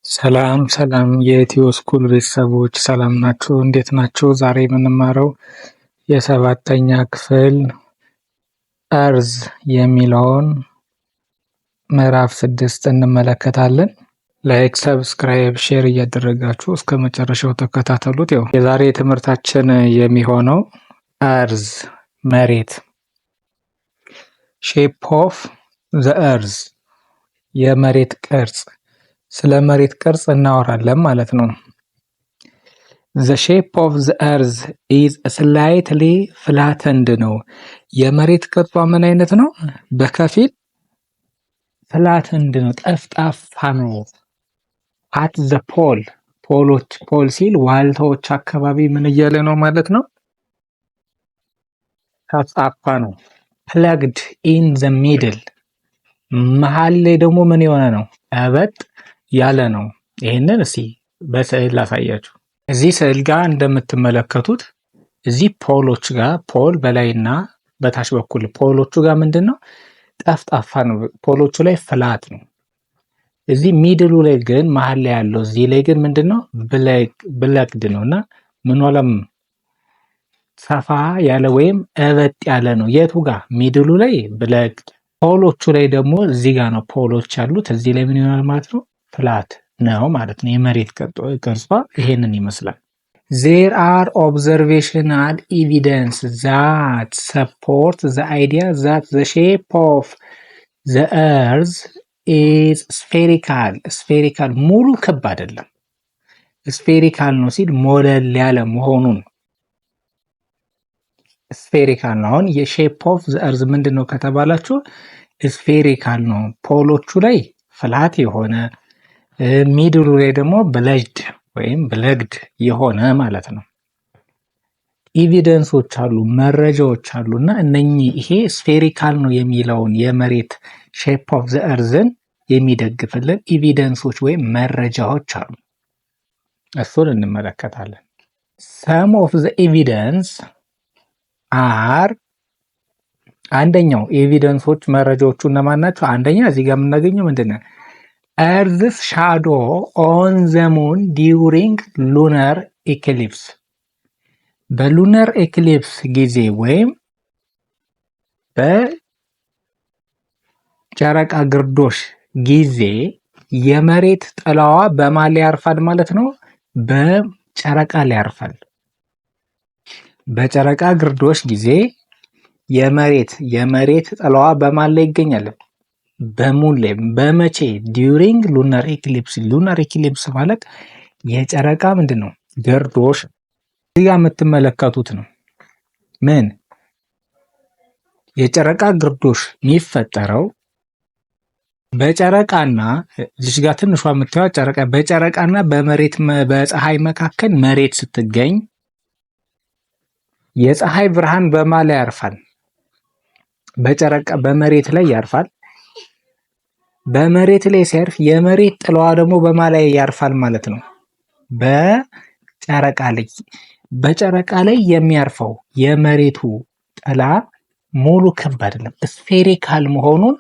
ሰላም ሰላም የኢትዮ ስኩል ቤተሰቦች ሰላም ናችሁ? እንዴት ናችሁ? ዛሬ የምንማረው የሰባተኛ ክፍል እርዝ የሚለውን ምዕራፍ 6 እንመለከታለን። ላይክ፣ ሰብስክራይብ፣ ሼር እያደረጋችሁ እስከ መጨረሻው ተከታተሉት። ያው የዛሬ ትምህርታችን የሚሆነው እርዝ መሬት፣ ሼፕ ኦፍ ዘ እርዝ የመሬት ቅርጽ፣ ስለ መሬት ቅርጽ እናወራለን ማለት ነው። The shape of the earth is slightly flattened ነው። የመሬት ቅርጿ ምን አይነት ነው? በከፊል flattened ነው፣ ጠፍጣፋ ነው። at the pole ፖል ሲል ዋልታዎች አካባቢ ምን እያለ ነው ማለት ነው? ጠፍጣፋ ነው። plugged in the middle መሃል ላይ ደግሞ ምን የሆነ ነው? አበጥ ያለ ነው። ይሄንን እስኪ በስዕል ላሳያችሁ። እዚህ ስዕል ጋር እንደምትመለከቱት እዚህ ፖሎች ጋር ፖል በላይና በታች በኩል ፖሎቹ ጋር ምንድነው? ጠፍጣፋ ነው። ፖሎቹ ላይ ፍላት ነው። እዚህ ሚድሉ ላይ ግን መሃል ላይ ያለው እዚህ ላይ ግን ምንድነው? ብለግድ ነውና ምን ወለም ሰፋ ያለ ወይም እበጥ ያለ ነው። የቱ ጋር? ሚድሉ ላይ ብለግድ፣ ፖሎቹ ላይ ደግሞ እዚህ ጋር ነው ፖሎች ያሉት። እዚህ ላይ ምን ይሆናል ማለት ነው? ፍላት ነው ማለት ነው። የመሬት ቅርጿ ይሄንን ይመስላል። There are observational evidence that support the idea that the shape of the earth is spherical ሙሉ ክብ አይደለም። ስፌሪካል ነው ሲል ሞለል ያለ መሆኑን ስፌሪካል ነው። አሁን የሼፕ ኦፍ ዘ እርዝ ምንድን ነው ከተባላችሁ ስፌሪካል ነው። ፖሎቹ ላይ ፍላት የሆነ ሚድሉ ላይ ደግሞ ብለግድ የሆነ ማለት ነው። ኤቪደንሶች አሉ፣ መረጃዎች አሉ እና እነኚህ ይሄ ስፌሪካል ነው የሚለውን የመሬት ሼፕ ኦፍ ዘ እርዝን የሚደግፍልን ኤቪደንሶች ወይም መረጃዎች አሉ። እሱን እንመለከታለን። ሰም ኦፍ ዘ ኤቪደንስ አር አንደኛው ኤቪደንሶች መረጃዎቹ እነማን ናቸው? አንደኛ እዚህ ጋር የምናገኘው ምንድነው? Earth's shadow on the moon during lunar eclipse በሉነር ኤክሊፕስ ጊዜ ወይም በጨረቃ ግርዶሽ ጊዜ የመሬት ጥላዋ በማን ላይ ያርፋል ማለት ነው? በጨረቃ ላይ ያርፋል። በጨረቃ ግርዶሽ ጊዜ የመሬት ጥላዋ በማን ላይ ይገኛል? በሙን ላይ። በመቼ? ዲዩሪንግ ሉናር ኤክሊፕስ። ሉናር ኤክሊፕስ ማለት የጨረቃ ምንድን ነው? ግርዶሽ። እዚህ ጋር የምትመለከቱት ነው። ምን? የጨረቃ ግርዶሽ የሚፈጠረው በጨረቃና እዚህ ጋር ትንሿ የምታዩት ጨረቃ በጨረቃና በፀሐይ መካከል መሬት ስትገኝ የፀሐይ ብርሃን በማን ላይ ያርፋል? በመሬት ላይ ያርፋል። በመሬት ላይ ሲያርፍ የመሬት ጥላዋ ደግሞ በማን ላይ ያርፋል ማለት ነው? በጨረቃ ላይ። በጨረቃ ላይ የሚያርፈው የመሬቱ ጥላ ሙሉ ክብ አይደለም፣ ስፌሪካል መሆኑን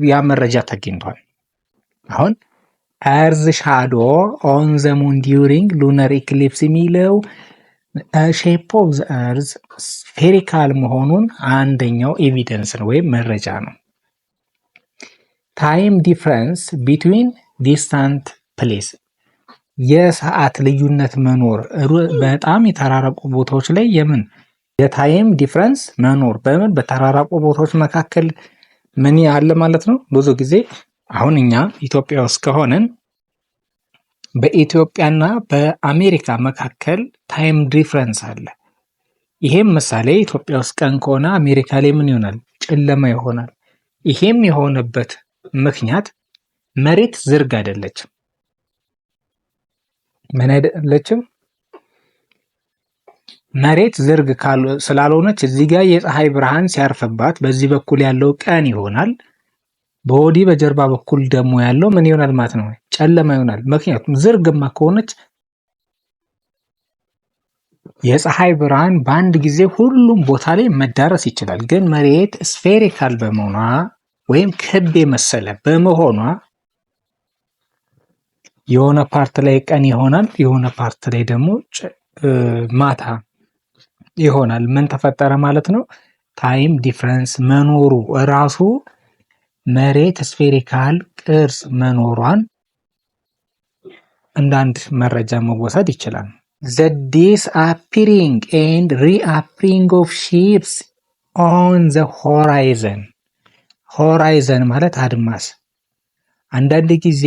ያ መረጃ ተገኝቷል። አሁን እርዝ ሻዶ ኦን ዘ ሙን ዲዩሪንግ ሉናር ኢክሊፕስ የሚለው ሼፕ ኦፍ ዘ እርዝ ስፌሪካል መሆኑን አንደኛው ኤቪደንስ ነው ወይም መረጃ ነው። ታይም ዲፍረንስ ቢትዊን ዲስታንት ፕሌስ የሰዓት ልዩነት መኖር በጣም የተራራቁ ቦታዎች ላይ የታይም ዲፍረንስ መኖር በተራራቁ ቦታዎች መካከል ምን ያለ ማለት ነው? ብዙ ጊዜ አሁን እኛ ኢትዮጵያ ውስጥ ከሆነን በኢትዮጵያና በአሜሪካ መካከል ታይም ዲፍረንስ አለ። ይሄም ምሳሌ ኢትዮጵያ ውስጥ ቀን ከሆነ አሜሪካ ላይ ምን ይሆናል? ጨለማ ይሆናል። ይሄም የሆነበት ምክንያት መሬት ዝርግ አይደለችም። ምን አይደለችም? መሬት ዝርግ ስላልሆነች እዚህ ጋር የፀሐይ ብርሃን ሲያርፍባት በዚህ በኩል ያለው ቀን ይሆናል። በወዲህ በጀርባ በኩል ደግሞ ያለው ምን ይሆናል ማለት ነው? ጨለማ ይሆናል። ምክንያቱም ዝርግማ ከሆነች የፀሐይ ብርሃን በአንድ ጊዜ ሁሉም ቦታ ላይ መዳረስ ይችላል። ግን መሬት ስፌሪካል በመሆኗ ወይም ክብ የመሰለ በመሆኗ የሆነ ፓርት ላይ ቀን ይሆናል፣ የሆነ ፓርት ላይ ደግሞ ማታ ይሆናል። ምን ተፈጠረ ማለት ነው? ታይም ዲፍረንስ መኖሩ እራሱ መሬት ስፌሪካል ቅርጽ መኖሯን እንዳንድ መረጃ መወሰድ ይችላል። The disappearing and reappearing of ships on the horizon. ሆራይዘን ማለት አድማስ። አንዳንድ ጊዜ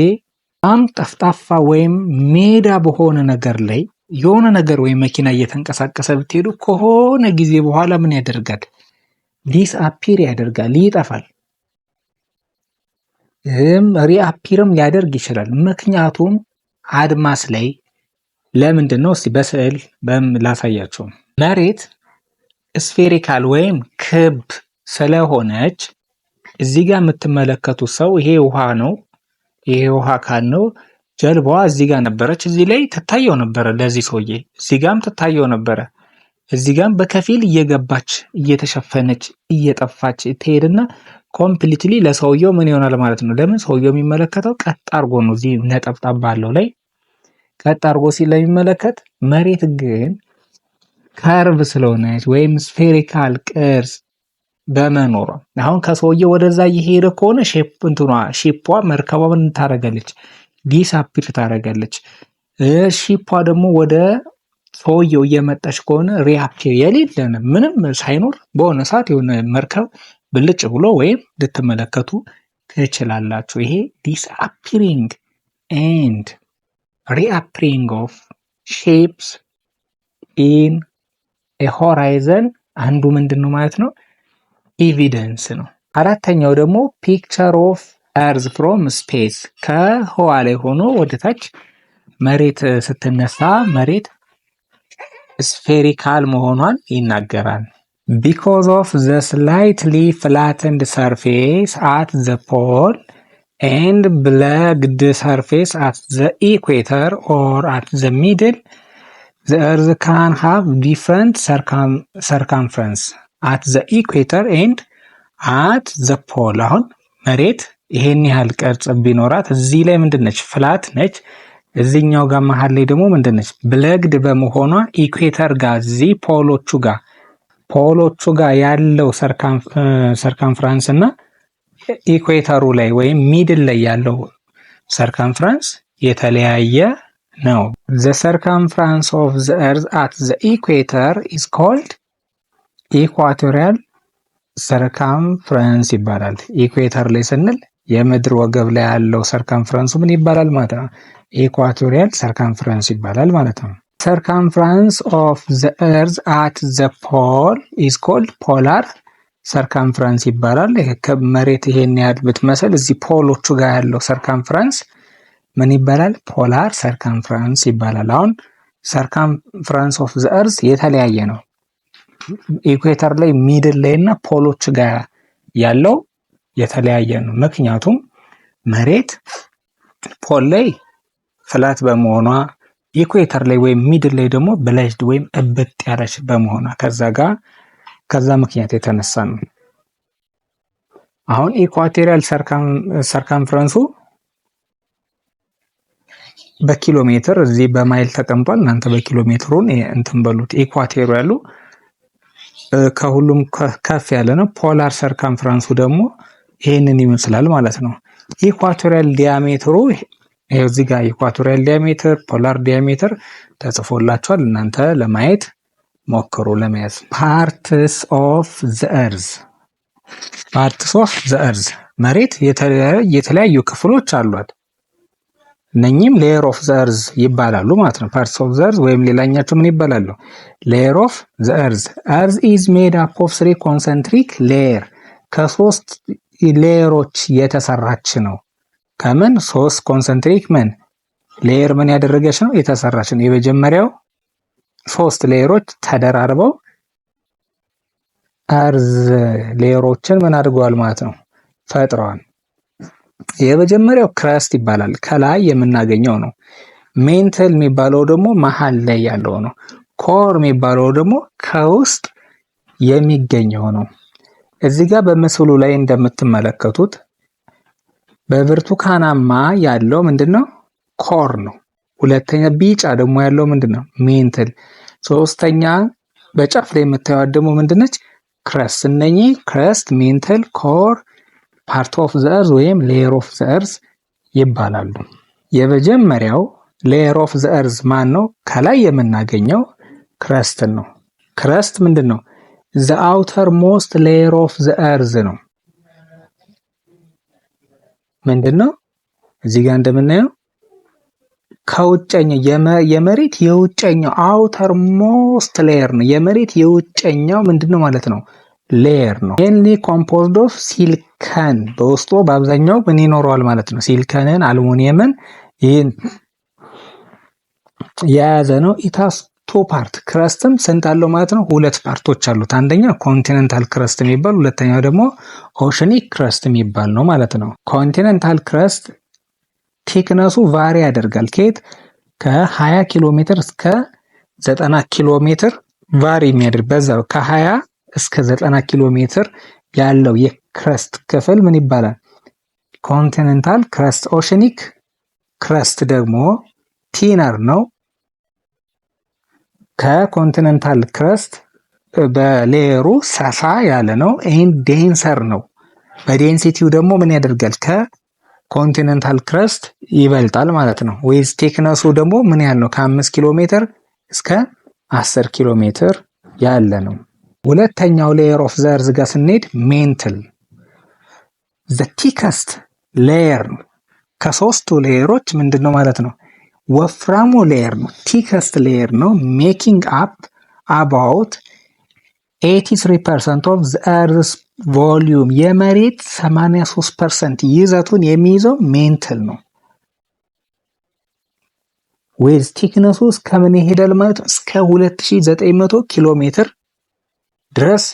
በጣም ጠፍጣፋ ወይም ሜዳ በሆነ ነገር ላይ የሆነ ነገር ወይም መኪና እየተንቀሳቀሰ ብትሄዱ ከሆነ ጊዜ በኋላ ምን ያደርጋል? ዲስአፒር ያደርጋል፣ ይጠፋል። ሪአፒርም ሊያደርግ ይችላል። ምክንያቱም አድማስ ላይ ለምንድን ነው? እስቲ በስዕል ላሳያችሁ። መሬት ስፌሪካል ወይም ክብ ስለሆነች እዚህ ጋር የምትመለከቱት ሰው ይሄ ውሃ ነው። ይሄ ውሃ አካል ነው። ጀልባዋ እዚህ ጋር ነበረች። እዚህ ላይ ትታየው ነበረ ለዚህ ሰውዬ። እዚህ ጋርም ትታየው ነበረ። እዚህ ጋርም በከፊል እየገባች እየተሸፈነች እየጠፋች ትሄድና ኮምፕሊትሊ ለሰውየው ምን ይሆናል ማለት ነው? ለምን ሰውየው የሚመለከተው ቀጥ አድርጎ ነው። እዚህ ነጠብጣብ ባለው ላይ ቀጥ አድርጎ ስለሚመለከት፣ መሬት ግን ከርቭ ስለሆነች ወይም ስፌሪካል ቅርጽ በመኖሯ አሁን ከሰውየው ወደዛ እየሄደ ከሆነ ሼፕ መርከቧ ምን ታደርጋለች? ዲስአፒር ታደርጋለች። ሺፓ ደግሞ ወደ ሰውየው እየመጣች ከሆነ ሪአፒር የሌለን ምንም ሳይኖር በሆነ ሰዓት የሆነ መርከብ ብልጭ ብሎ ወይም ልትመለከቱ ትችላላችሁ። ይሄ ዲስአፒሪንግ ኤንድ ሪአፒሪንግ ኦፍ ሼፕስ ኢን ኤ ሆራይዘን አንዱ ምንድን ነው ማለት ነው? ኤቪደንስ ነው። አራተኛው ደግሞ ፒክቸር ኦፍ ኤርዝ ፍሮም ስፔስ ከህዋ ላይ ሆኖ ወደታች መሬት ስትነሳ መሬት ስፌሪካል መሆኗን ይናገራል። ቢኮዝ ኦፍ ዘ ስላይትሊ ፍላተንድ ሰርፌስ አት ዘ ፖል ኤንድ ብለግድ ሰርፌስ አት ዘ ኢኩዌተር ኦር አት ዘ ሚድል ዘ ኤርዝ ካን ሃቭ ዲፍረንት ሰርከምፈረንስ አት ዘ ኢኩዌተር ኤንድ አት ዘ ፖል። አሁን መሬት ይሄን ያህል ቅርጽ ቢኖራት እዚህ ላይ ምንድነች? ፍላት ነች። እዚህኛው ጋር መሀል ላይ ደግሞ ምንድነች? ብለግድ በመሆኗ ኢኩዌተር ጋር እዚህ ፖሎቹ ጋር ያለው ሰርከምፍራንስ እና ኢኩዌተሩ ላይ ወይም ሚድል ላይ ያለው ሰርከምፍራንስ የተለያየ ነው። ዘ ሰርከምፍራንስ ኦፍ ዘ ኤርዝ አት ዘ ኢኩዌተር ኢዝ ኮልድ ኢኳቶሪያል ሰርከምፍረንስ ይባላል። ኢኩዌተር ላይ ስንል የምድር ወገብ ላይ ያለው ሰርከምፍረንሱ ምን ይባላል ማለት ነው? ኢኳቶሪያል ሰርከምፍረንስ ይባላል ማለት ነው። ሰርከምፍረንስ ኦፍ ዘ ኤርዝ አት ዘ ፖል ኢዝ ኮልድ ፖላር ሰርከምፍረንስ ይባላል። ከመሬት ይሄን ያህል ብትመስል እዚህ ፖሎቹ ጋር ያለው ሰርከምፍረንስ ምን ይባላል? ፖላር ሰርከምፍረንስ ይባላል። አሁን ሰርከምፍረንስ ኦፍ ዘ ኤርዝ የተለያየ ነው። ኢኩዌተር ላይ ሚድል ላይ እና ፖሎች ጋር ያለው የተለያየ ነው። ምክንያቱም መሬት ፖል ላይ ፍላት በመሆኗ ኢኩዌተር ላይ ወይም ሚድል ላይ ደግሞ ብለጅድ ወይም እብጥ ያለች በመሆኗ ከዛ ምክንያት የተነሳ ነው። አሁን ኢኳቶሪያል ሰርከምፍረንሱ በኪሎ ሜትር እዚህ በማይል ተቀምጧል። እናንተ በኪሎ ሜትሩን እንትን በሉት። ኢኳቶሪያሉ ከሁሉም ከፍ ያለ ነው። ፖላር ሰርከምፍረንሱ ደግሞ ይሄንን ይመስላል ማለት ነው። ኢኳቶሪያል ዲያሜትሩ ይሄው እዚህ ጋር ኢኳቶሪያል ዲያሜትር፣ ፖላር ዲያሜትር ተጽፎላችኋል። እናንተ ለማየት ሞክሩ ለመያዝ። ፓርትስ ኦፍ ዘ ኤርዝ መሬት የተለያዩ ክፍሎች አሏት። እነኚህም ሌየር ኦፍ ዘ ኤርዝ ይባላሉ ማለት ነው። ፓርትስ ኦፍ ዘ ኤርዝ ወይም ሌላኛቸው ምን ይባላሉ? ሌየር ኦፍ ዘ ኤርዝ። ኤርዝ ኢዝ ሜድ አፕ ኦፍ 3 ኮንሰንትሪክ ሌየር ከሶስት ሌየሮች የተሰራች ነው። ከምን 3 ኮንሰንትሪክ ሌየር ምን ያደረገች ነው? የተሰራች ነው። የመጀመሪያው 3 ሌየሮች ተደራርበው ኤርዝ ሌየሮችን ምን አድርገዋል ማለት ነው? ፈጥረዋል። የመጀመሪያው ክረስት ይባላል። ከላይ የምናገኘው ነው። ሜንትል የሚባለው ደግሞ መሀል ላይ ያለው ነው። ኮር የሚባለው ደግሞ ከውስጥ የሚገኘው ነው። እዚህ ጋር በምስሉ ላይ እንደምትመለከቱት በብርቱካናማ ያለው ምንድነው? ኮር ነው። ሁለተኛ ቢጫ ደግሞ ያለው ምንድነው? ሜንትል። ሶስተኛ በጫፍ ላይ የምታዩት ደግሞ ምንድነች? ክረስት። እነኚህ ክረስት፣ ሜንትል፣ ኮር ፓርት ኦፍ ዘ እርዝ ወይም ሌየር ኦፍ ዘ እርዝ ይባላሉ። የመጀመሪያው ሌየር ኦፍ ዘ እርዝ ማን ነው? ከላይ የምናገኘው ክረስትን ነው። ክረስት ምንድን ነው? ዘ አውተር ሞስት ሌየር ኦፍ ዘ እርዝ ነው። ምንድን ነው? እዚህ ጋር እንደምናየው ከውጨኛው የመሬት የውጨኛው አውተር ሞስት ሌየር ነው። የመሬት የውጨኛው ምንድነው ማለት ነው? ሌየር ነው። ሜንሊ ኮምፖዝድ ኦፍ ሲሊከን፣ በውስጡ በአብዛኛው ምን ይኖረዋል ማለት ነው? ሲሊከንን፣ አልሙኒየምን ይህን የያዘ ነው። ኢታስ ቱ ፓርት። ክረስትም ስንት አለው ማለት ነው? ሁለት ፓርቶች አሉት። አንደኛው ኮንቲኔንታል ክረስት የሚባል፣ ሁለተኛው ደግሞ ኦሽኒክ ክረስት የሚባል ነው ማለት ነው። ኮንቲኔንታል ክረስት ቲክነሱ ቫሪ ያደርጋል። ከየት ከ20 ኪሎ ሜትር እስከ 90 ኪሎ ሜትር ቫሪ የሚያደርግ በዛ ከ20 እስከ 90 ኪሎ ሜትር ያለው የክረስት ክፍል ምን ይባላል? ኮንቲኔንታል ክረስት። ኦሽኒክ ክረስት ደግሞ ቲነር ነው። ከኮንቲኔንታል ክረስት በሌየሩ ሰፋ ያለ ነው። ይህን ዴንሰር ነው። በዴንሲቲው ደግሞ ምን ያደርጋል? ከኮንቲኔንታል ክረስት ይበልጣል ማለት ነው። ዌዝ ቴክነሱ ደግሞ ምን ያህል ነው? ከ5 ኪሎ ሜትር እስከ 10 ኪሎ ሜትር ያለ ነው። ሁለተኛው ሌየር ኦፍ ዘ እርዝ ጋር ስንሄድ ሜንትል ዘ ቲከስት ሌየር ነው። ከሶስቱ ሌየሮች ምንድን ነው ማለት ነው? ወፍራሙ ሌየር ነው። ቲከስት ሌየር ነው። ሜኪንግ አፕ አባውት 83% ኦፍ ዘ እርዝ ቮሊዩም፣ የመሬት 83% ይዘቱን የሚይዘው ሜንትል ነው። ዌዝ ቲክነሱ እስከምን ይሄዳል ማለት ነው? እስከ 2900 ኪሎ ሜትር ድረስ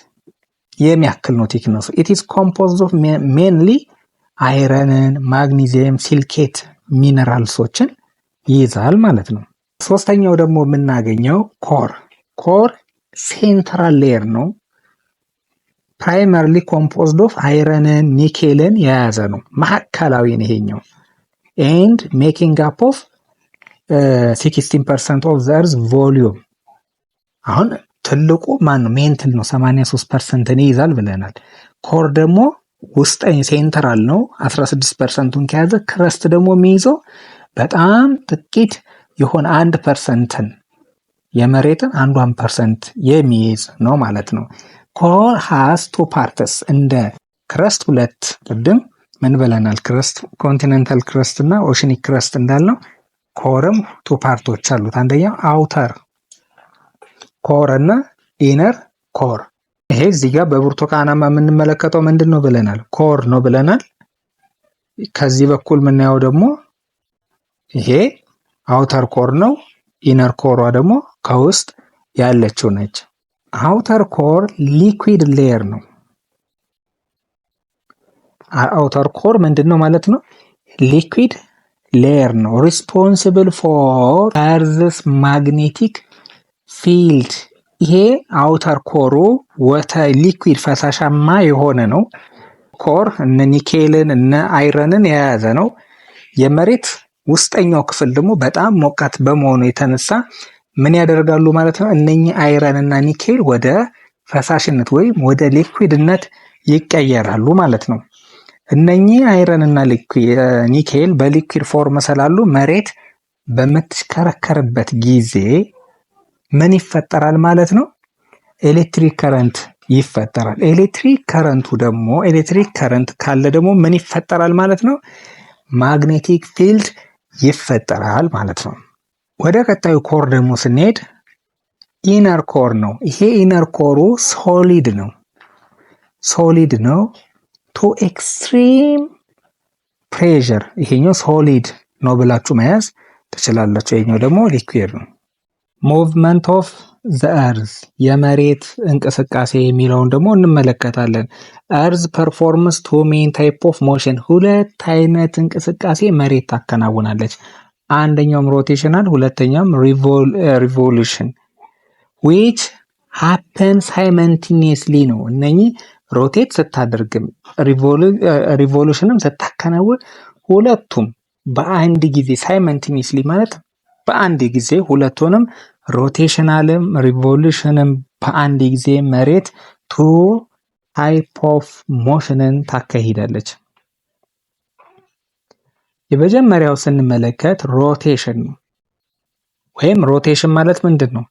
የሚያክል ነው ቲክነሱ። ኢት ኢዝ ኮምፖዝድ ኦፍ ሜንሊ አይረንን፣ ማግኒዚየም፣ ሲልኬት ሚነራልሶችን ይይዛል ማለት ነው። ሶስተኛው ደግሞ የምናገኘው ኮር። ኮር ሴንትራል ሌየር ነው። ፕራይመርሊ ኮምፖዝድ ኦፍ አይረንን፣ ኒኬልን የያዘ ነው። ማዕከላዊ ነው ይሄኛው። ኤንድ ሜኪንግ አፕ ኦፍ 16% ኦፍ ዘ እርዝ ቮሊዩም። አሁን ትልቁ ማን ነው? ሜንትል ነው። 83% ይይዛል ብለናል። ኮር ደግሞ ውስጠኛ ሴንትራል ነው። 16%ን ከያዘ ክረስት ደግሞ የሚይዘው በጣም ጥቂት የሆነ 1%ን የመሬትን 1% የሚይዝ ነው ማለት ነው። ኮር ሃስ ቱ ፓርትስ። እንደ ክረስት ሁለት ቅድም ምን ብለናል? ክረስት ኮንቲኔንታል ክረስት እና ኦሽኒክ ክረስት እንዳልነው ኮርም ቱ ፓርቶች አሉት። አንደኛው አውተር ኮር እና ኢነር ኮር። ይሄ እዚህ ጋር በብርቱካናማ የምንመለከተው ምንድን ነው ብለናል? ኮር ነው ብለናል። ከዚህ በኩል የምናየው ደግሞ ይሄ አውተር ኮር ነው። ኢነር ኮሯ ደግሞ ከውስጥ ያለችው ነች። አውተር ኮር ሊኩዊድ ሌየር ነው። አውተር ኮር ምንድን ነው ማለት ነው? ሊኩዊድ ሌየር ነው። ሪስፖንሲብል ፎር እርዝስ ማግኔቲክ ፊልድ። ይሄ አውተር ኮሩ ሊኩዊድ ፈሳሻማ የሆነ ነው። ኮር እነ ኒኬልን እነ አይረንን የያዘ ነው። የመሬት ውስጠኛው ክፍል ደግሞ በጣም ሞቃት በመሆኑ የተነሳ ምን ያደርጋሉ ማለት ነው? እነኚህ አይረን እና ኒኬል ወደ ፈሳሽነት ወይም ወደ ሊኩዊድነት ይቀየራሉ ማለት ነው። እነኚህ አይረን እና ኒኬል በሊኩዊድ ፎርም ስላሉ መሬት በምትሽከረከርበት ጊዜ ምን ይፈጠራል ማለት ነው? ኤሌክትሪክ ከረንት ይፈጠራል። ኤሌክትሪክ ከረንት ካለ ደግሞ ምን ይፈጠራል ማለት ነው? ማግኔቲክ ፊልድ ይፈጠራል ማለት ነው። ወደ ቀጣዩ ኮር ደግሞ ስንሄድ ኢነር ኮር ነው። ይሄ ኢነር ኮሩ ሶሊድ ነው ቱ ኤክስትሪም ፕሬዠር። ይሄኛው ሶሊድ ነው ብላችሁ መያዝ ትችላላችሁ። ይሄኛው ደግሞ ሊኩዊድ ነው። ሙቭመንት ኦፍ ዘ እርዝ፣ የመሬት እንቅስቃሴ የሚለውን ደግሞ እንመለከታለን። እርዝ ፐርፎርምስ ቱ ሜን ታይፕ ኦፍ ሞሽን፣ ሁለት አይነት እንቅስቃሴ መሬት ታከናውናለች። አንደኛውም ሮቴሽናል፣ ሁለተኛውም ሪቮሉሽን ዊች ሃፐን ሳይመንቲኒየስሊ ነው። እነኚህ ሮቴት ስታደርግም ሪቮሉሽንም ስታከናውን ሁለቱም በአንድ ጊዜ ሳይመንቲኒስሊ ማለት በአንድ ጊዜ ሁለቱንም ሮቴሽናልም ሪቮሉሽንም በአንድ ጊዜ መሬት ቱ ታይፕ ኦፍ ሞሽንን ታካሂዳለች። የመጀመሪያው ስንመለከት ሮቴሽን ነው። ወይም ሮቴሽን ማለት ምንድን ነው?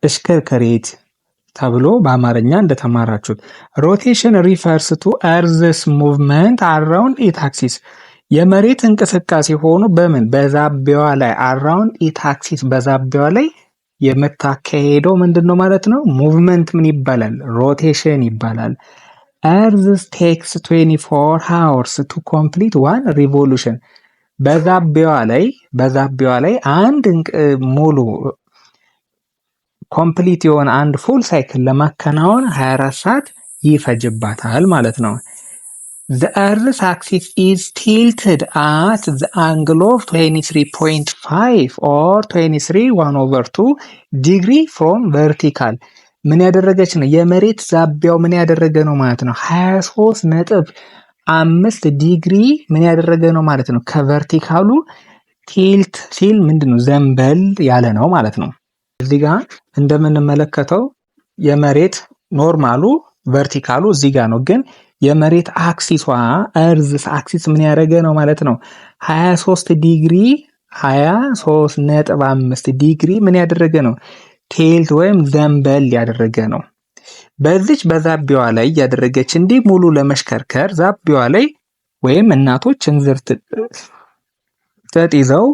እሽክርክሪት ተብሎ በአማርኛ እንደተማራችሁት ሮቴሽን ሪፈርስ ቱ ኤርዝስ ሙቭመንት አራውንድ ኢት አክሲስ የመሬት እንቅስቃሴ ሆኖ በምን በዛቢያዋ ላይ አራውንድ ኢት አክሲስ በዛቢያዋ ላይ የምታካሄደው ምንድን ነው ማለት ነው? ሙቭመንት ምን ይባላል? ሮቴሽን ይባላል። ኤርዝ ቴክስ 24 ሃወርስ ቱ ኮምፕሊት ዋን ሪቮሉሽን በዛቢያዋ ላይ አንድ ሙሉ ኮምፕሊት የሆነ አንድ ፉል ሳይክል ለማከናወን 24 ሰዓት ይፈጅባታል ማለት ነው። The Earth's axis is tilted at the angle of 23.5 or 23/1/2 degree from vertical ምን ያደረገች ነው? የመሬት ዛቢያው ምን ያደረገ ነው ማለት ነው? 23.5 ዲግሪ ምን ያደረገ ነው ማለት ነው? ከቨርቲካሉ ቲልት ሲል ምንድነው? ዘንበል ያለ ነው ማለት ነው። እዚህ ጋር እንደምንመለከተው የመሬት ኖርማሉ ቨርቲካሉ እዚህ ጋር ነው፣ ግን የመሬት አክሲሷ እርዝ አክሲስ ምን ያደረገ ነው ማለት ነው? 23.5 ዲግሪ ምን ያደረገ ነው? ቴልት ወይም ዘንበል ያደረገ ነው። በዚች በዛቢያዋ ላይ ያደረገች እንዲህ ሙሉ ለመሽከርከር ዛቢያዋ ላይ ወይም እናቶች እንዝርት ጥጥ ይዘው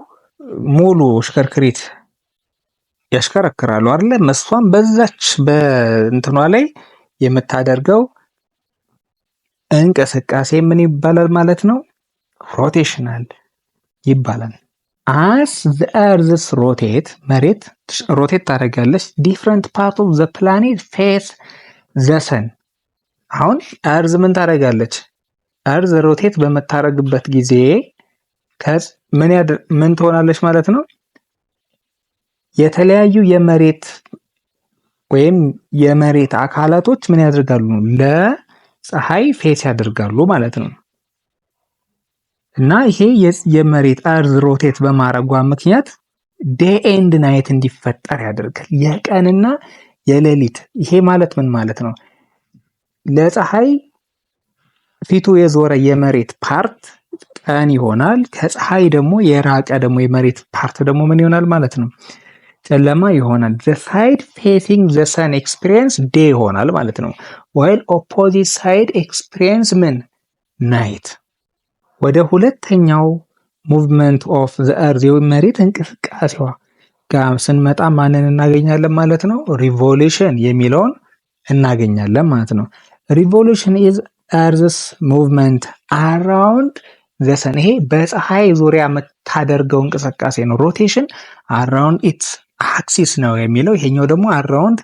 ሙሉ ሽከርክሪት ያሽከረክራሉ አይደል? እሷም በዛች በእንትኗ ላይ የምታደርገው እንቅስቃሴ ምን ይባላል ማለት ነው? ሮቴሽናል ይባላል። as the earth rotate መሬት ሮቴት ታደርጋለች different part of the planet face the sun አሁን እርዝ ምን ታደርጋለች? እርዝ ሮቴት በመታረግበት ጊዜ ምን ትሆናለች ማለት ነው? የተለያዩ የመሬት ወይም የመሬት አካላቶች ምን ያደርጋሉ? ለፀሐይ ፌስ ያደርጋሉ ማለት ነው። እና ይሄ የመሬት እርዝ ሮቴት በማረጓ ምክንያት ዴይ ኤንድ ናይት እንዲፈጠር ያደርጋል። የቀንና የሌሊት። ይሄ ማለት ምን ማለት ነው? ለፀሐይ ፊቱ የዞረ የመሬት ፓርት ቀን ይሆናል። ከፀሐይ ደግሞ የራቀ ደግሞ የመሬት ፓርት ደግሞ ምን ይሆናል ማለት ነው? ጨለማ ይሆናል። the side facing the sun experience day ይሆናል ማለት ነው። while opposite side experience ምን night። ወደ ሁለተኛው movement of the earth የመሬት እንቅስቃሴዋ ጋር ስንመጣ ማንን እናገኛለን ማለት ነው? revolution የሚለውን እናገኛለን ማለት ነው። revolution is earth's movement around the sun ይሄ በፀሐይ ዙሪያ የምታደርገው እንቅስቃሴ ነው። rotation around its axis ነው የሚለው። ይሄኛው ደግሞ around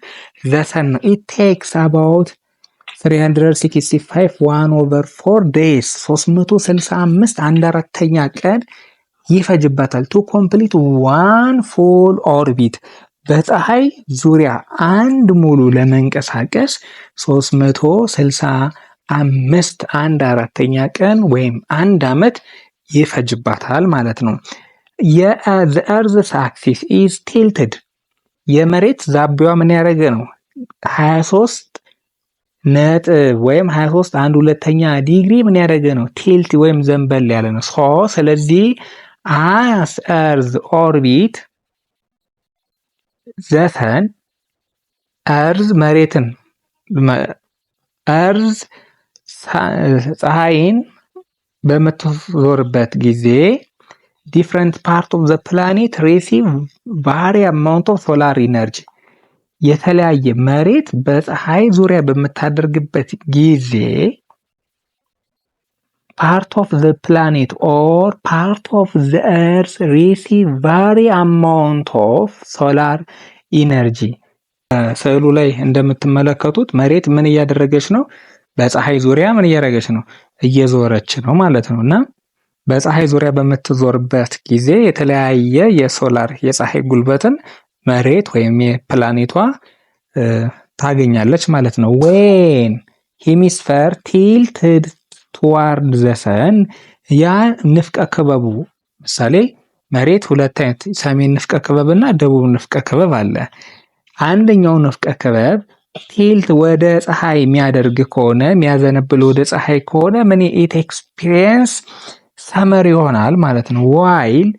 the sun ነው። it takes about 365 1/4 days 365 1/4ኛ ቀን ይፈጅበታል to complete one full orbit በፀሐይ ዙሪያ አንድ ሙሉ ለመንቀሳቀስ 365 1/4ኛ ቀን ወይም አንድ ዓመት ይፈጅባታል ማለት ነው። the earth's axis is tilted የመሬት ዛቢያዋ ምን ያደረገ ነው? 23 ነጥብ ወይም 23 1/2ኛ ዲግሪ ምን ያደረገ ነው? ቲልት ወይም ዘንበል ያለ ነው። ስለዚህ as earth orbit the sun earth መሬትን earth ፀሐይን በምትዞርበት ጊዜ different part of the planet receive vary amount of solar energy የተለያየ መሬት በፀሐይ ዙሪያ በምታደርግበት ጊዜ part of the planet or part of the earth receive vary amount of solar energy ስዕሉ ላይ እንደምትመለከቱት መሬት ምን እያደረገች ነው? በፀሐይ ዙሪያ ምን እያደረገች ነው? እየዞረች ነው ማለት ነው። እና በፀሐይ ዙሪያ በምትዞርበት ጊዜ የተለያየ የሶላር የፀሐይ ጉልበትን መሬት ወይም የፕላኔቷ ታገኛለች ማለት ነው። when hemisphere tilted toward the sun ያ ንፍቀ ክበቡ ምሳሌ መሬት ሁለት አይነት ሰሜን ንፍቀ ክበብና ደቡብ ንፍቀ ክበብ አለ። አንደኛው ንፍቀ ክበብ ቲልት ወደ ፀሐይ የሚያደርግ ከሆነ የሚያዘነብል ወደ ፀሐይ ከሆነ ምን ኢት ኤክስፒሪየንስ ሰመር ይሆናል ማለት ነው። ዋይል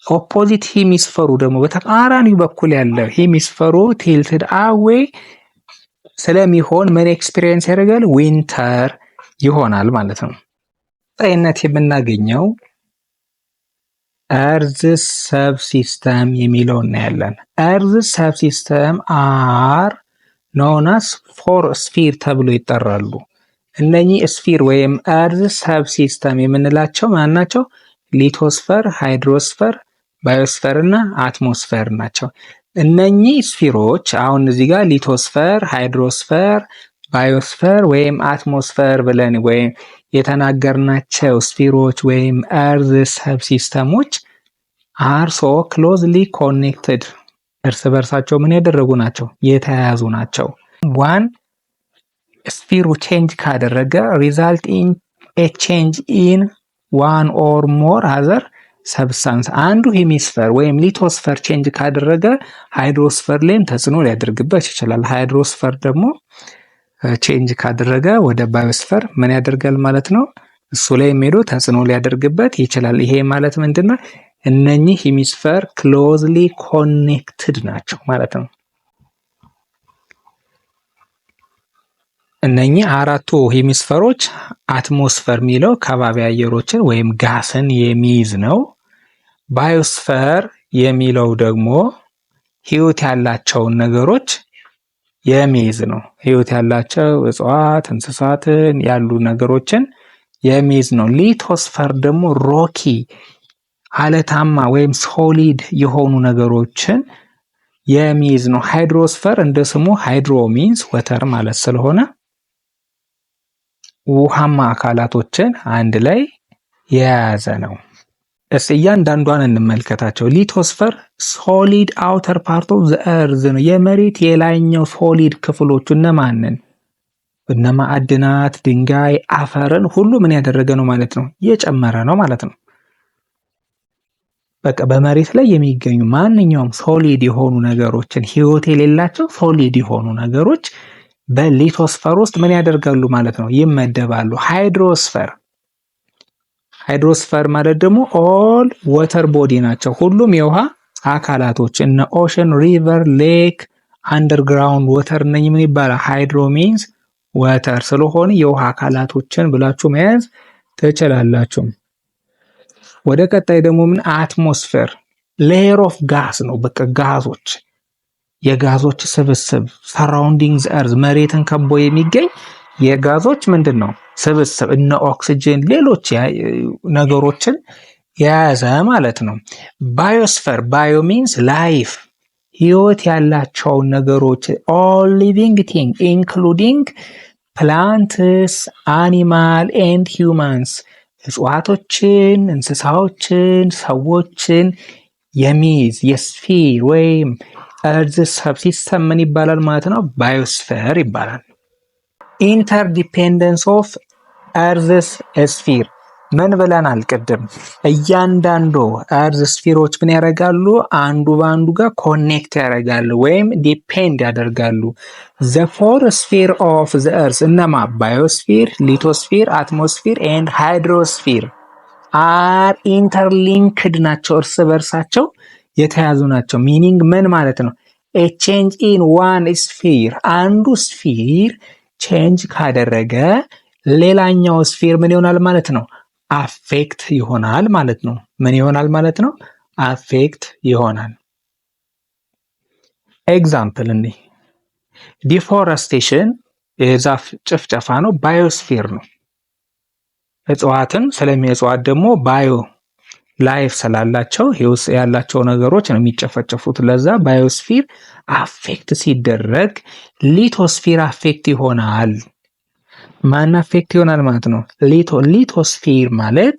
ኦፖዚት ሄሚስፈሩ ደግሞ በተቃራኒው በኩል ያለው ሄሚስፈሩ ቲልትድ አዌይ ስለሚሆን ምን ኤክስፒሪየንስ ያደርጋል? ዊንተር ይሆናል ማለት ነው። ቀጣይነት የምናገኘው እርዝ ሰብሲስተም የሚለው እናያለን። እርዝ ሰብሲስተም አር ኖናስ ፎር ስፊር ተብሎ ይጠራሉ። እነኚህ ስፊር ወይም እርዝ ሰብሲስተም የምንላቸው ማናቸው? ሊቶስፈር፣ ሃይድሮስፈር፣ ባዮስፈር እና አትሞስፌር ናቸው። እነኚህ ስፊሮች አሁን እዚህ ጋር ሊቶስፈር፣ ሃይድሮስፈር፣ ባዮስፈር ወይም አትሞስፌር ብለን ወይም የተናገርናቸው ስፊሮች ወይም እርዝ ሰብሲስተሞች አር ሶ ክሎዝሊ ኮኔክትድ እርስ በርሳቸው ምን ያደረጉ ናቸው? የተያያዙ ናቸው። ዋን ስፊሩ ቼንጅ ካደረገ ሪዛልት ኢን ኤ ቼንጅ ኢን ዋን ኦር ሞር አዘር ሰብስታንስ። አንዱ ሄሚስፈር ወይም ሊቶስፈር ቼንጅ ካደረገ ሃይድሮስፈር ላይም ተጽዕኖ ሊያደርግበት ይችላል። ሃይድሮስፈር ደግሞ ቼንጅ ካደረገ ወደ ባዮስፈር ምን ያደርጋል ማለት ነው? እሱ ላይ ሄዶ ተጽዕኖ ሊያደርግበት ይችላል። ይሄ ማለት ምንድነው? እነኚህ ሄሚስፈር ክሎዝሊ ኮኔክትድ ናቸው ማለት ነው። እነኚህ አራቱ ሄሚስፈሮች አትሞስፈር የሚለው ከባቢ አየሮችን ወይም ጋስን የሚይዝ ነው። ባዮስፈር የሚለው ደግሞ ህይወት ያላቸውን ነገሮች የሚይዝ ነው። ህይወት ያላቸው እጽዋት፣ እንስሳትን ያሉ ነገሮችን የሚይዝ ነው። ሊቶስፈር ደግሞ ሮኪ አለታማ ወይም ሶሊድ የሆኑ ነገሮችን የሚይዝ ነው። ሃይድሮስፈር እንደ ስሙ ሃይድሮ ሚንስ ወተር ማለት ስለሆነ ውሃማ አካላቶችን አንድ ላይ የያዘ ነው። እያንዳንዷን እንመልከታቸው። ሊቶስፈር ሶሊድ አውተር ፓርት ኦፍ ዘ እርዝ ነው። የመሬት የላይኛው ሶሊድ ክፍሎቹ እነማንን? እነ ማዕድናት፣ ድንጋይ፣ አፈርን ሁሉ ምን ያደረገ ነው ማለት ነው? የጨመረ ነው ማለት ነው። በቃ በመሬት ላይ የሚገኙ ማንኛውም ሶሊድ የሆኑ ነገሮችን ህይወት የሌላቸው ሶሊድ የሆኑ ነገሮች በሊቶስፈር ውስጥ ምን ያደርጋሉ ማለት ነው? ይመደባሉ። ሃይድሮስፈር ማለት ደግሞ ኦል ወተር ቦዲ ናቸው። ሁሉም የውሃ አካላቶች እነ ኦሽን፣ ሪቨር፣ ሌክ፣ አንደርግራውንድ ወተር እነኚህ ምን ይባላል? ሃይድሮ ሚንስ ወተር ስለሆነ የውሃ አካላቶችን ብላችሁ መያዝ ትችላላችሁ። ወደ ቀጣይ ደግሞ ምን? አትሞስፌር ሌየር ኦፍ ጋስ ነው። በቃ ጋዞች፣ የጋዞች ስብስብ ሰራውንዲንግ እርዝ መሬትን ከቦ የሚገኝ የጋዞች ምንድን ነው? ስብስብ እነ ኦክሲጅን፣ ሌሎች ነገሮችን የያዘ ማለት ነው። ባዮስፈር ባዮ ሚንስ ላይፍ ህይወት ያላቸውን ነገሮች ኦል ሊቪንግ ቲንግ ኢንክሉዲንግ ፕላንትስ አኒማል ኤንድ ሂውማንስ እጽዋቶችን፣ እንስሳዎችን፣ ሰዎችን የሚይዝ የስፊር ወይም እርዝ ሰብሲስተም ምን ይባላል ማለት ነው? ባዮስፌር ይባላል። ኢንተርዲፔንደንስ ኦፍ እርዝስ ስፊር ምን ብለናል ቅድም? እያንዳንዱ እርዝ ስፊሮች ምን ያደርጋሉ? አንዱ በአንዱ ጋር ኮኔክት ያደርጋሉ ወይም ዲፔንድ ያደርጋሉ። ዘ ፎር ስፊር ኦፍ ዘ እርዝ እነማ? ባዮስፊር፣ ሊቶስፊር፣ አትሞስፊር ኤንድ ሃይድሮስፊር አር ኢንተርሊንክድ ናቸው። እርስ በርሳቸው የተያዙ ናቸው። ሚኒንግ ምን ማለት ነው? ኤ ቼንጅ ኢን ዋን ስፊር አንዱ ስፊር ቼንጅ ካደረገ ሌላኛው ስፊር ምን ይሆናል ማለት ነው? አፌክት ይሆናል ማለት ነው። ምን ይሆናል ማለት ነው? አፌክት ይሆናል። ኤግዛምፕል እንዴ ዲፎረስቴሽን የዛፍ ጭፍጨፋ ነው፣ ባዮስፌር ነው። እጽዋትን እጽዋት ደግሞ ባዮ ላይፍ ስላላቸው ህይወት ያላቸው ነገሮች ነው የሚጨፈጨፉት። ለዛ ባዮስፊር አፌክት ሲደረግ ሊቶስፊር አፌክት ይሆናል። ማን አፌክት ይሆናል ማለት ነው? ሊቶስፊር ማለት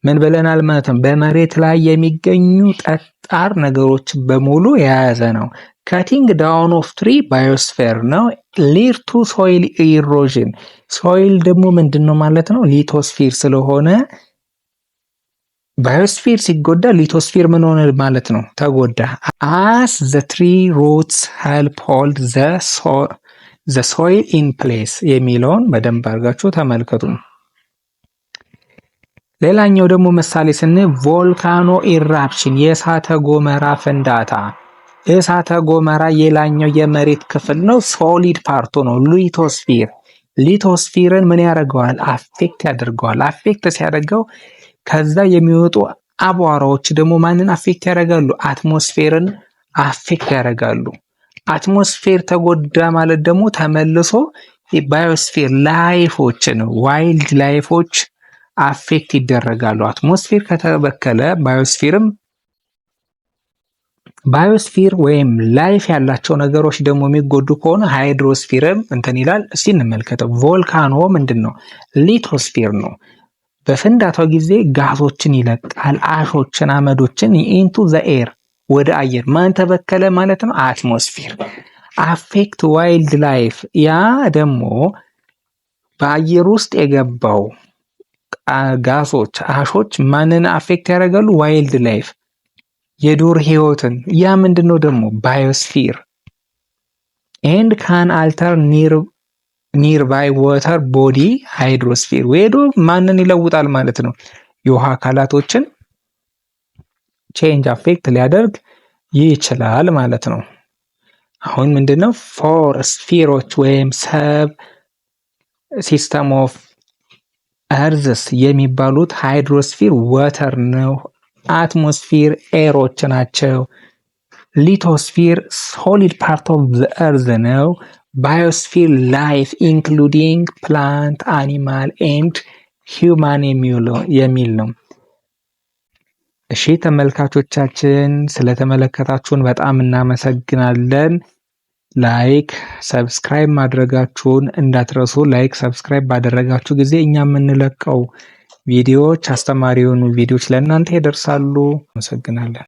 ምን ብለናል ማለት ነው? በመሬት ላይ የሚገኙ ጠጣር ነገሮች በሙሉ የያዘ ነው። ካቲንግ ዳውን ኦፍ ትሪ ባዮስፌር ነው። ሊድ ቱ ሶይል ኢሮዥን ሶይል ደግሞ ምንድን ነው ማለት ነው? ሊቶስፊር ስለሆነ ባዮስፊር ሲጎዳ ሊቶስፊር ምን ሆነ ማለት ነው? ተጎዳ። as the tree roots help hold the soil in place የሚለውን በደንብ አድርጋችሁ ተመልከቱ። ሌላኛው ደግሞ ምሳሌ ስንል ቮልካኖ ኢራፕሽን የእሳተ ጎመራ ፍንዳታ። እሳተ ጎመራ የላኛው የመሬት ክፍል ነው፣ ሶሊድ ፓርቱ ነው ሊቶስፊር። ሊቶስፊርን ምን ያደርገዋል? አፌክት ያደርገዋል። አፌክት ሲያደርገው ከዛ የሚወጡ አቧራዎች ደግሞ ማንን አፌክት ያደርጋሉ? አትሞስፌርን አፌክት ያደርጋሉ። አትሞስፌር ተጎዳ ማለት ደግሞ ተመልሶ ባዮስፌር ላይፎችን ዋይልድ ላይፎች አፌክት ይደረጋሉ። አትሞስፌር ከተበከለ ባዮስፊር ወይም ላይፍ ያላቸው ነገሮች ደግሞ የሚጎዱ ከሆነ ሃይድሮስፊርም እንትን ይላል። እስቲ እንመልከተው። ቮልካኖ ምንድን ነው? ሊቶስፊር ነው። በፍንዳታው ጊዜ ጋዞችን ይለቃል፣ አሾችን፣ አመዶችን ኢንቱ ዘ ኤር ወደ አየር። ማን ተበከለ ማለት ነው? አትሞስፌር። አፌክት ዋይልድ ላይፍ፣ ያ ደግሞ በአየር ውስጥ የገባው ጋሶች፣ አሾች ማንን አፌክት ያደርጋሉ? ዋይልድ ላይፍ የዱር ህይወትን። ያ ምንድነው ደግሞ? ባዮስፊር። ኤንድ ካን አልተር ኒርባይ ዋተር ቦዲ ሃይድሮስፊር። ወይዶ ማንን ይለውጣል ማለት ነው? የውሃ አካላቶችን ቼንጅ አፌክት ሊያደርግ ይችላል ማለት ነው። አሁን ምንድነው? ፎር ስፊሮች ወይም ሰብ ሲስተም ኦፍ እርዝስ የሚባሉት ሃይድሮስፊር ዋተር ነው። አትሞስፊር ኤሮች ናቸው። ሊቶስፊር ሶሊድ ፓርት ኦፍ ዘ እርዝ ነው። ባዮስፊር ላይፍ ኢንክሉዲንግ ፕላንት አኒማል ኤንድ ሂውማን የሚል ነው። እሺ ተመልካቾቻችን ስለተመለከታችሁን በጣም እናመሰግናለን። ላይክ ሰብስክራይብ ማድረጋችሁን እንዳትረሱ። ላይክ ሰብስክራይብ ባደረጋችሁ ጊዜ እኛ የምንለቀው ቪዲዮዎች አስተማሪ የሆኑ ቪዲዮዎች ለእናንተ ይደርሳሉ። አመሰግናለን።